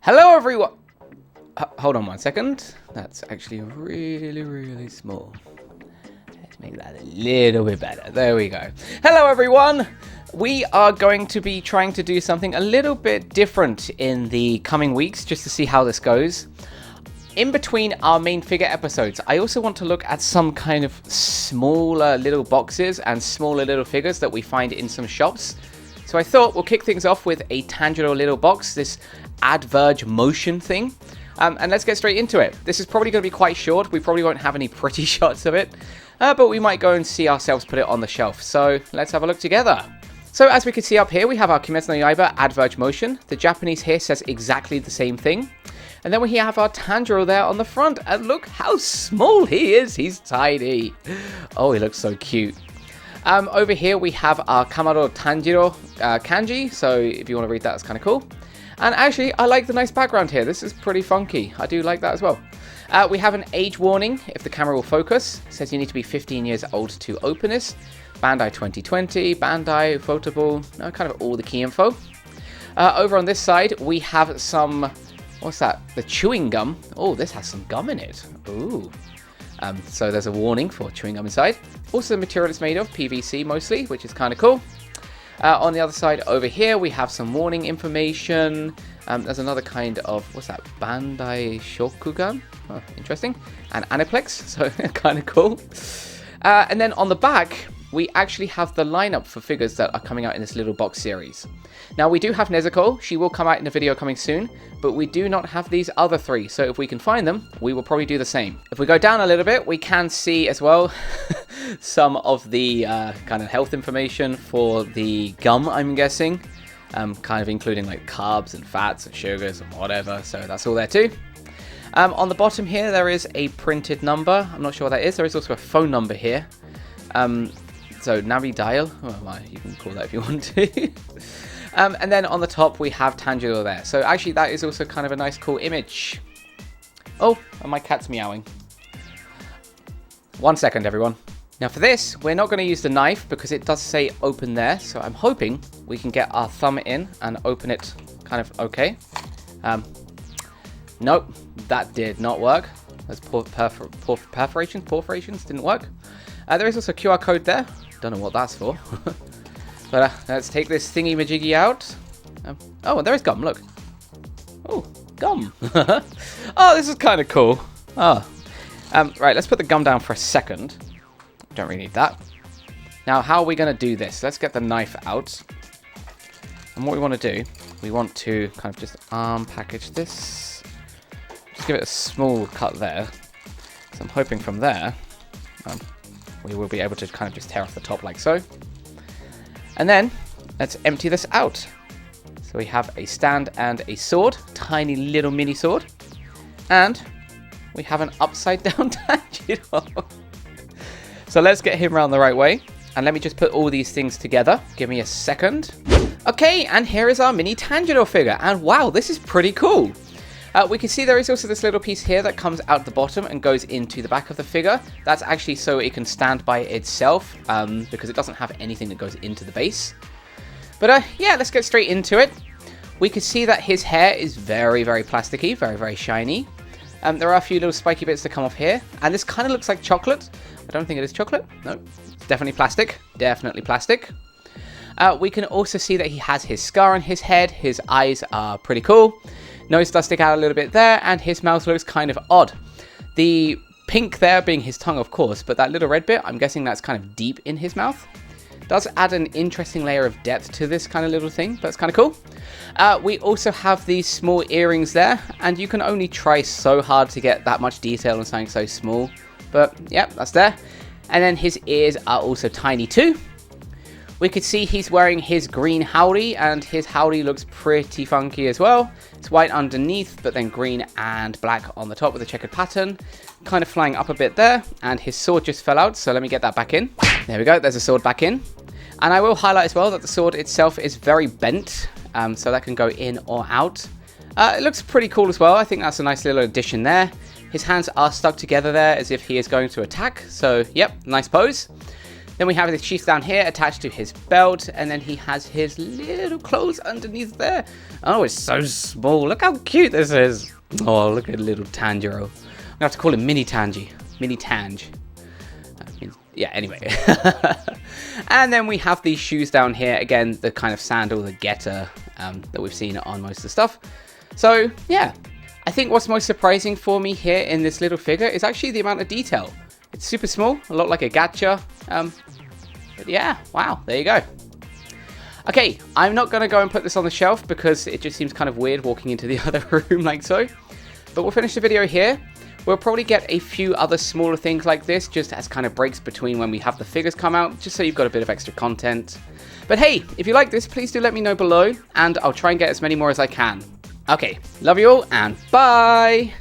Hello everyone! Hold on one second. That's actually really small. Let's make that a little bit better. There we go. Hello everyone! We are going to be trying to do something a little bit different in the coming weeks, just to see how this goes. In between our main figure episodes, I also want to look at some kind of smaller little boxes and smaller little figures that we find in some shops. So I thought we'll kick things off with a Tanjiro little box, this Adverge Motion thing. And let's get straight into it. This is probably going to be quite short. We probably won't have any pretty shots of it. But we might go and see ourselves put it on the shelf. So let's have a look together. So as we can see up here, we have our Kimetsu no Yaiba Adverge Motion. The Japanese here says exactly the same thing. And then we have our Tanjiro there on the front. And look how small he is. He's tiny. Oh, he looks so cute. Over here we have our Kamado Tanjiro kanji. So if you want to read that, that's kind of cool. And actually, I like the nice background here. This is pretty funky. I do like that as well. We have an age warning if the camera will focus. It says you need to be 15 years old to open this. Bandai 2020, Bandai, Photable, kind of all the key info. Over on this side, we have some, what's that? The chewing gum. Oh, this has some gum in it. Ooh. So there's a warning for chewing gum inside. Also, the material it's made of, PVC mostly, which is kind of cool. On the other side over here, we have some warning information. There's another kind of, what's that? Bandai Shokugan. Oh, interesting. And Aniplex, so kind of cool. And then on the back, we actually have the lineup for figures that are coming out in this little box series. Now, we do have Nezuko. She will come out in a video coming soon, but we do not have these other three. So if we can find them, we will probably do the same. If we go down a little bit, we can see as well some of the kind of health information for the gum, I'm guessing. Kind of including like carbs and fats and sugars and whatever. So that's all there too. On the bottom here, there is a printed number. I'm not sure what that is. There is also a phone number here. So Navi dial, well, you can call that if you want to. And then on the top we have Tanjiro there. So actually that is also kind of a nice cool image. Oh, and my cat's meowing. 1 second everyone. Now for this, we're not going to use the knife because it does say open there. So I'm hoping we can get our thumb in and open it kind of okay. Nope, that did not work. Those perforations didn't work. There is also a QR code there. Don't know what that's for. But let's take this thingy-majiggy out. Oh, and there is gum, look. Oh, gum. Oh, this is kind of cool. Oh. Right, let's put the gum down for a second. Don't really need that. Now, how are we going to do this? Let's get the knife out. And what we want to do, we want to kind of just package this. Just give it a small cut there. So I'm hoping from there, we will be able to kind of just tear off the top like so. And then let's empty this out. So we have a stand and a sword, tiny little mini sword. And we have an upside down Tanjiro. So let's get him around the right way. And let me just put all these things together. Give me a second. Okay, and here is our mini Tanjiro figure. And wow, this is pretty cool. We can see there is also this little piece here that comes out the bottom and goes into the back of the figure. That's actually so it can stand by itself because it doesn't have anything that goes into the base. But yeah, let's get straight into it. We can see that his hair is very plasticky, very shiny. There are a few little spiky bits that come off here. And this kind of looks like chocolate. I don't think it is chocolate. No, it's definitely plastic. Definitely plastic. We can also see that he has his scar on his head. His eyes are pretty cool. Nose does stick out a little bit there, and his mouth looks kind of odd. The pink there being his tongue, of course, but that little red bit, I'm guessing that's kind of deep in his mouth. Does add an interesting layer of depth to this kind of little thing, but it's kind of cool. We also have these small earrings there, and you can only try so hard to get that much detail on something so small. But yeah, that's there. And then his ears are also tiny too. We could see he's wearing his green howdy, and his howdy looks pretty funky as well. It's white underneath, but then green and black on the top with a checkered pattern. Kind of flying up a bit there, and his sword just fell out, so let me get that back in. There we go, there's a sword back in. And I will highlight as well that the sword itself is very bent, so that can go in or out. It looks pretty cool as well. I think that's a nice little addition there. His hands are stuck together there as if he is going to attack, so yep, nice pose. Then we have his sheath down here attached to his belt, and then he has his little clothes underneath there. Oh, it's so small. Look how cute this is. Oh, look at little Tanjiro. I'm going to have to call him Mini Tanji. Mini Tanj. Yeah, anyway. And then we have these shoes down here. Again, the kind of sandal, the getter that we've seen on most of the stuff. So, yeah. I think what's most surprising for me here in this little figure is actually the amount of detail. It's super small, a lot like a gatcha. But yeah, wow, there you go. Okay, I'm not going to go and put this on the shelf because it just seems kind of weird walking into the other room like so. But we'll finish the video here. We'll probably get a few other smaller things like this, just as kind of breaks between when we have the figures come out, just so you've got a bit of extra content. But hey, if you like this, please do let me know below, and I'll try and get as many more as I can. Okay, love you all, and bye!